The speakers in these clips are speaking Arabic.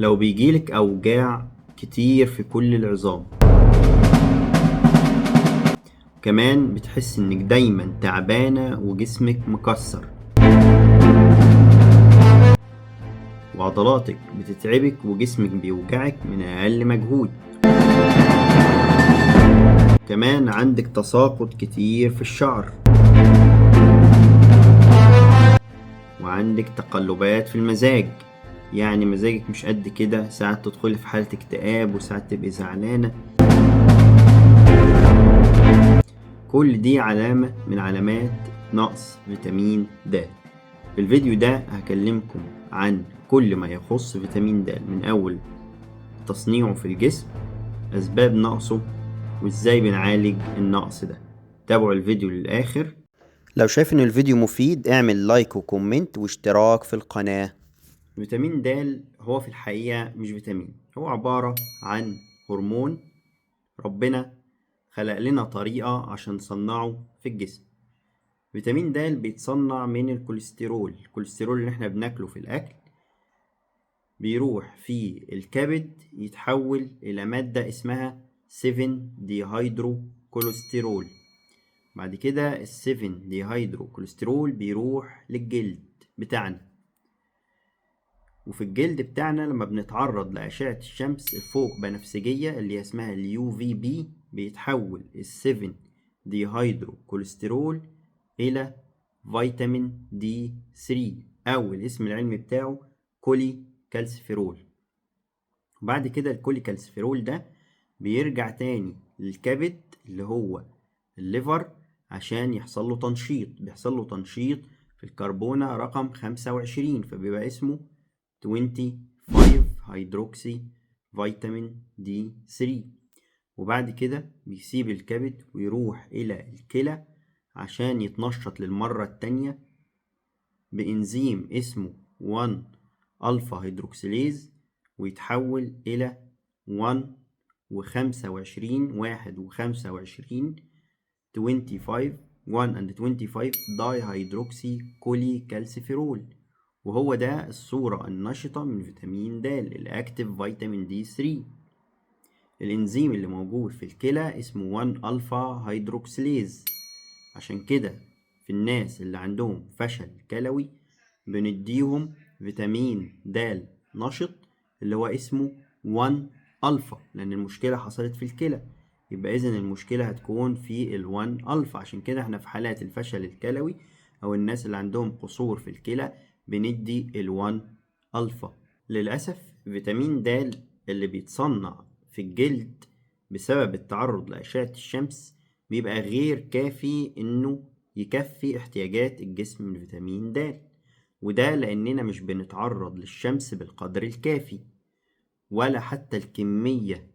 لو بيجيلك أوجاع كتير في كل العظام، كمان بتحس إنك دايما تعبانة وجسمك مكسر، وعضلاتك بتتعبك وجسمك بيوجعك من أقل مجهود، كمان عندك تساقط كتير في الشعر، وعندك تقلبات في المزاج، يعني مزاجك مش قد كده، ساعات تدخلي في حالة اكتئاب وساعات تبقي زعلانة. كل دي علامة من علامات نقص فيتامين د. في الفيديو ده هكلمكم عن كل ما يخص فيتامين د، من أول تصنيعه في الجسم، أسباب نقصه، وإزاي بنعالج النقص ده. تابعوا الفيديو للآخر. لو شايف إن الفيديو مفيد اعمل لايك وكومنت واشتراك في القناة. فيتامين د هو في الحقيقة مش فيتامين، هو عبارة عن هرمون ربنا خلق لنا طريقة عشان نصنعه في الجسم. فيتامين د بيتصنع من الكوليسترول اللي احنا بناكله في الأكل، بيروح في الكبد يتحول إلى مادة اسمها 7 ديهيدرو كوليسترول. بعد كده 7 ديهيدرو كوليسترول بيروح للجلد بتاعنا، وفي الجلد بتاعنا لما بنتعرض لأشعة الشمس الفوق بنفسجية اللي اسمها اليو في بي، بيتحول ال7 ديهيدرو كوليسترول إلى فيتامين دي 3 أو الاسم العلمي بتاعه كولي كالسيفيرول. بعد كده الكولي كالسيفيرول ده بيرجع تاني للكبد اللي هو الليفر عشان يحصل له تنشيط، بيحصل له تنشيط في الكربونة رقم 25، فبيبقى اسمه 25 هيدروكسي فيتامين دي 3. وبعد كده بيسيب الكبد ويروح إلى الكلى عشان يتنشط للمرة التانية بإنزيم اسمه 1 ألفا هيدروكسيليز، ويتحول إلى 1 و25 25 1 and 25 داي هيدروكسي كولي كالسيفيرول، وهو ده الصورة النشطة من فيتامين د، الأكتيف فيتامين دي 3. الإنزيم اللي موجود في الكلى اسمه 1 ألفا هيدروكسيليز. عشان كده في الناس اللي عندهم فشل كلوي بنديهم فيتامين د نشط اللي هو اسمه 1 ألفا، لأن المشكلة حصلت في الكلى، يبقى إذن المشكلة هتكون في ال1 ألفا. عشان كده احنا في حالات الفشل الكلوي أو الناس اللي عندهم قصور في الكلى بندي ال1 ألفا. للأسف فيتامين د اللي بيتصنع في الجلد بسبب التعرض لأشعة الشمس بيبقى غير كافي إنه يكفي احتياجات الجسم من فيتامين د، وده لأننا مش بنتعرض للشمس بالقدر الكافي، ولا حتى الكمية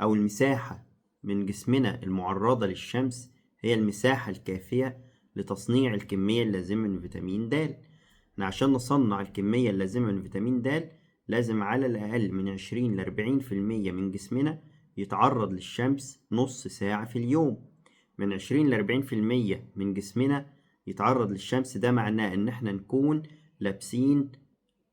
أو المساحة من جسمنا المعرضة للشمس هي المساحة الكافية لتصنيع الكمية اللازمة من فيتامين د. عشان نصنع الكمية اللازمة من فيتامين د لازم على الأقل من 20 ل 40% من جسمنا يتعرض للشمس نص ساعة في اليوم. من 20 ل 40% من جسمنا يتعرض للشمس، ده معناه ان احنا نكون لابسين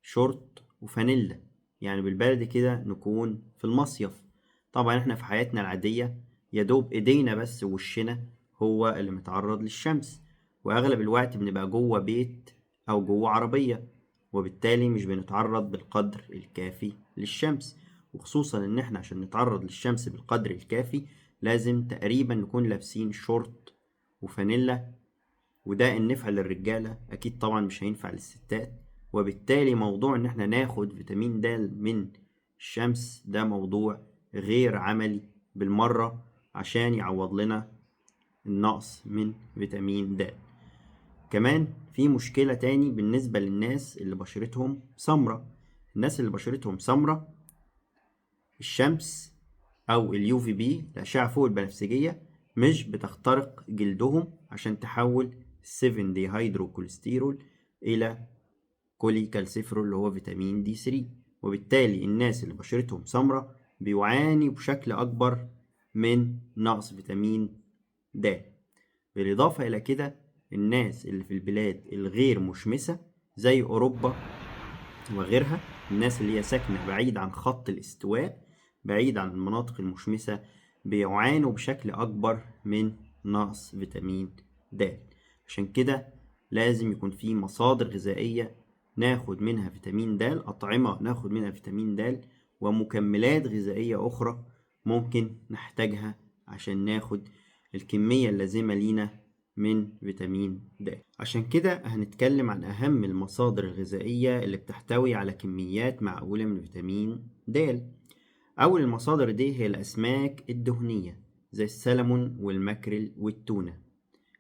شورت وفانيلا، يعني بالبلد كده نكون في المصيف. طبعا احنا في حياتنا العادية يدوب ايدينا بس ووشنا هو اللي متعرض للشمس، واغلب الوقت بنبقى جوه بيت او جوه عربية، وبالتالي مش بنتعرض بالقدر الكافي للشمس. وخصوصا ان احنا عشان نتعرض للشمس بالقدر الكافي لازم تقريبا نكون لابسين شورت وفانيلا، وده ان نفع للرجالة اكيد طبعا مش هينفع للستات. وبالتالي موضوع ان احنا ناخد فيتامين د من الشمس ده موضوع غير عملي بالمرة عشان يعوض لنا النقص من فيتامين د. كمان في مشكلة تاني بالنسبة للناس اللي بشرتهم سمرة. الناس اللي بشرتهم سمرة الشمس او اليو في بي، الاشعة فوق البنفسجية، مش بتخترق جلدهم عشان تحول 7 ديهيدرو كوليسترول الى كولي كالسيفرول اللي هو فيتامين دي 3. وبالتالي الناس اللي بشرتهم سمرة بيعاني بشكل اكبر من نقص فيتامين د. بالاضافة الى كده الناس اللي في البلاد الغير مشمسة زي اوروبا وغيرها الناس اللي هي ساكنة بعيد عن خط الاستواء، بعيد عن المناطق المشمسة، بيعانوا بشكل أكبر من نقص فيتامين د. عشان كده لازم يكون في مصادر غذائية ناخد منها فيتامين د، أطعمة ناخد منها فيتامين د، ومكملات غذائية أخرى ممكن نحتاجها عشان ناخد الكمية اللازمة لينا من فيتامين د. عشان كده هنتكلم عن أهم المصادر الغذائية اللي بتحتوي على كميات معقولة من فيتامين د. أول المصادر دي هي الأسماك الدهنية زي السلمون والماكريل والتونة.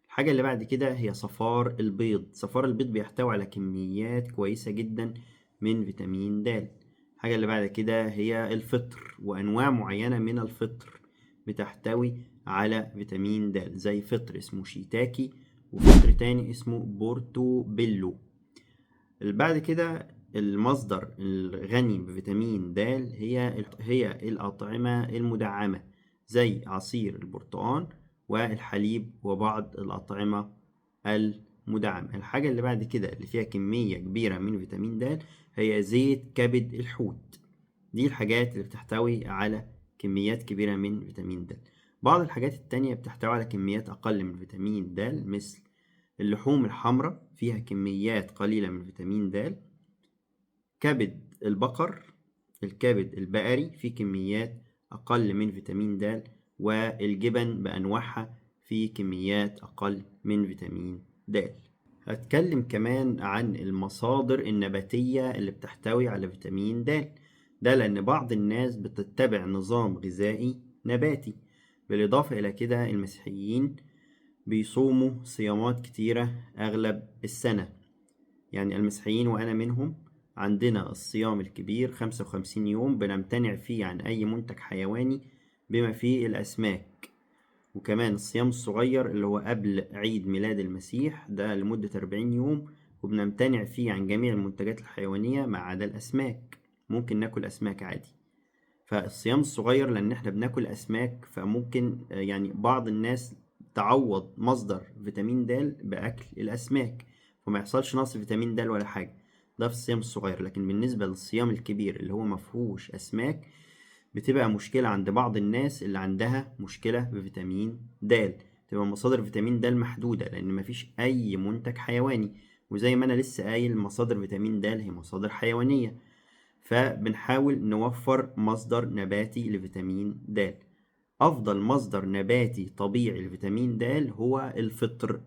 الحاجة اللي بعد كده هي صفار البيض. صفار البيض بيحتوي على كميات كويسة جدا من فيتامين د. الحاجة اللي بعد كده هي الفطر، وأنواع معينة من الفطر بتحتوي على فيتامين د، زي فطر اسمه شيتاكي وفطر تاني اسمه بورتو بيلو. اللي بعد كده المصدر الغني بفيتامين د هي الأطعمة المدعمة زي عصير البرتقال والحليب وبعض الأطعمة المدعمة. الحاجة اللي بعد كده اللي فيها كمية كبيرة من فيتامين د هي زيت كبد الحوت. دي الحاجات اللي بتحتوي على كميات كبيرة من فيتامين د. بعض الحاجات التانية بتحتوي على كميات أقل من فيتامين د، مثل اللحوم الحمراء فيها كميات قليلة من فيتامين د. كبد البقر، الكبد البقري فيه كميات أقل من فيتامين د، والجبن بأنواعها فيه كميات أقل من فيتامين د. هتكلم كمان عن المصادر النباتية اللي بتحتوي على فيتامين د، ده لأن بعض الناس بتتبع نظام غذائي نباتي. بالإضافة إلى كده المسيحيين بيصوموا صيامات كتيرة أغلب السنة، يعني المسيحيين وأنا منهم عندنا الصيام الكبير 55 يوم بنمتنع فيه عن أي منتج حيواني بما فيه الأسماك، وكمان الصيام الصغير اللي هو قبل عيد ميلاد المسيح ده لمدة 40 يوم وبنمتنع فيه عن جميع المنتجات الحيوانية ما عدا الأسماك. ممكن ناكل أسماك عادي. فالصيام الصغير لأن احنا بناكل أسماك، فممكن يعني بعض الناس تعوض مصدر فيتامين د بأكل الأسماك، فما يحصلش نقص فيتامين د ولا حاجة. ده في الصيام الصغير. لكن بالنسبة للصيام الكبير اللي هو مفهوش أسماك بتبقى مشكلة عند بعض الناس اللي عندها مشكلة بفيتامين د، تبقى مصادر فيتامين د محدودة لأن مفيش أي منتج حيواني. وزي ما أنا لسه قايل مصادر فيتامين د هي مصادر حيوانية، فبنحاول نوفر مصدر نباتي لفيتامين د. أفضل مصدر نباتي طبيعي لفيتامين د هو الفطر،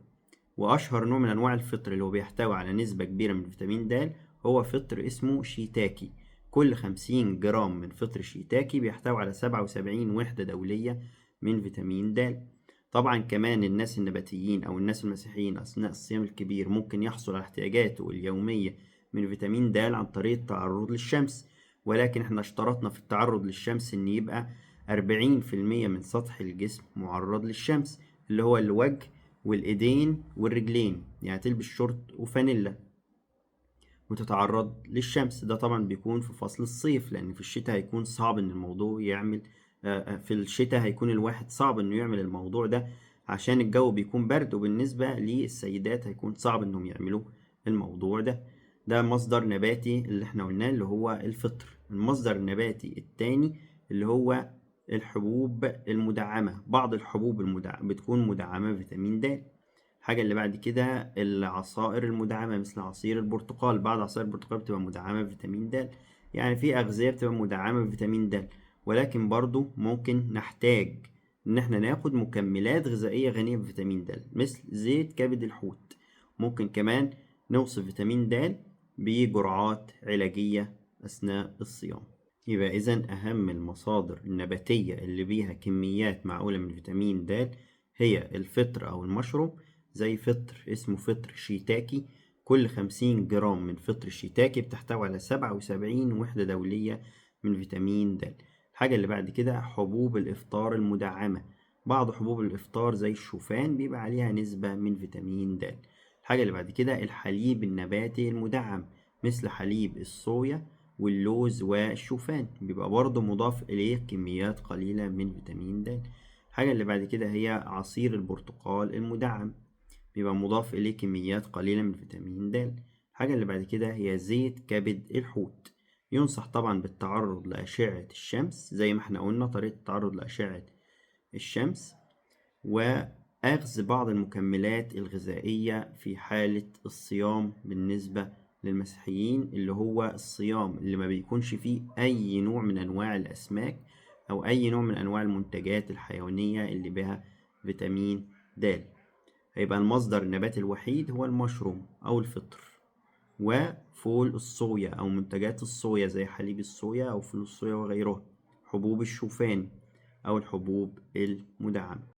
وأشهر نوع من أنواع الفطر اللي هو بيحتوي على نسبة كبيرة من فيتامين د هو فطر اسمه شيتاكي. كل 50 جرام من فطر شيتاكي بيحتوي على 77 وحدة دولية من فيتامين د. طبعا كمان الناس النباتيين أو الناس المسيحيين أثناء الصيام الكبير ممكن يحصل على احتياجاته اليومية من فيتامين د عن طريق التعرض للشمس، ولكن احنا اشترطنا في التعرض للشمس ان يبقى 40% من سطح الجسم معرض للشمس، اللي هو الوجه والايدين والرجلين، يعني تلبس شورت وفانيلا وتتعرض للشمس. ده طبعا بيكون في فصل الصيف، لان في الشتاء هيكون صعب ان الموضوع يعمل في الشتاء هيكون الواحد صعب انه يعمل الموضوع ده عشان الجو بيكون برد، وبالنسبة للسيدات هيكون صعب انهم يعملوا الموضوع ده. ده مصدر نباتي اللي احنا قلناه اللي هو الفطر. المصدر النباتي التاني اللي هو الحبوب المدعمة. بعض الحبوب بتكون مدعمة بفيتامين د. الحاجة اللي بعد كده العصائر المدعمة مثل عصير البرتقال. بعض عصائر البرتقال بتبقى مدعمة بفيتامين د، يعني في أغذية بتبقى مدعمة بفيتامين د، ولكن برضو ممكن نحتاج ان احنا ناخد مكملات غذائية غنية بفيتامين د مثل زيت كبد الحوت. ممكن كمان نوصف فيتامين د بجرعات علاجية أثناء الصيام. يبقى إذن أهم المصادر النباتية اللي بيها كميات معقولة من فيتامين د هي الفطر أو المشروم، زي فطر اسمه فطر شيتاكي. كل 50 جرام من فطر الشيتاكي بتحتوي على 77 وحدة دولية من فيتامين د. الحاجة اللي بعد كده حبوب الإفطار المدعمة. بعض حبوب الإفطار زي الشوفان بيبقى عليها نسبة من فيتامين د. الحاجة اللي بعد كده الحليب النباتي المدعم مثل حليب الصويا واللوز والشوفان، بيبقى برضه مضاف إليه كميات قليلة من فيتامين د. الحاجة اللي بعد كده هي عصير البرتقال المدعم، بيبقى مضاف إليه كميات قليلة من فيتامين د. الحاجة اللي بعد كده هي زيت كبد الحوت. ينصح طبعا بالتعرض لأشعة الشمس زي ما احنا قلنا طريقة التعرض لأشعة الشمس، وأخذ بعض المكملات الغذائية في حالة الصيام بالنسبة للمسيحيين، اللي هو الصيام اللي ما بيكونش فيه أي نوع من أنواع الأسماك أو أي نوع من أنواع المنتجات الحيوانية اللي بها فيتامين د. هيبقى المصدر النباتي الوحيد هو المشروم أو الفطر، وفول الصويا أو منتجات الصويا زي حليب الصويا أو فول الصويا وغيرها، حبوب الشوفان أو الحبوب المدعمة.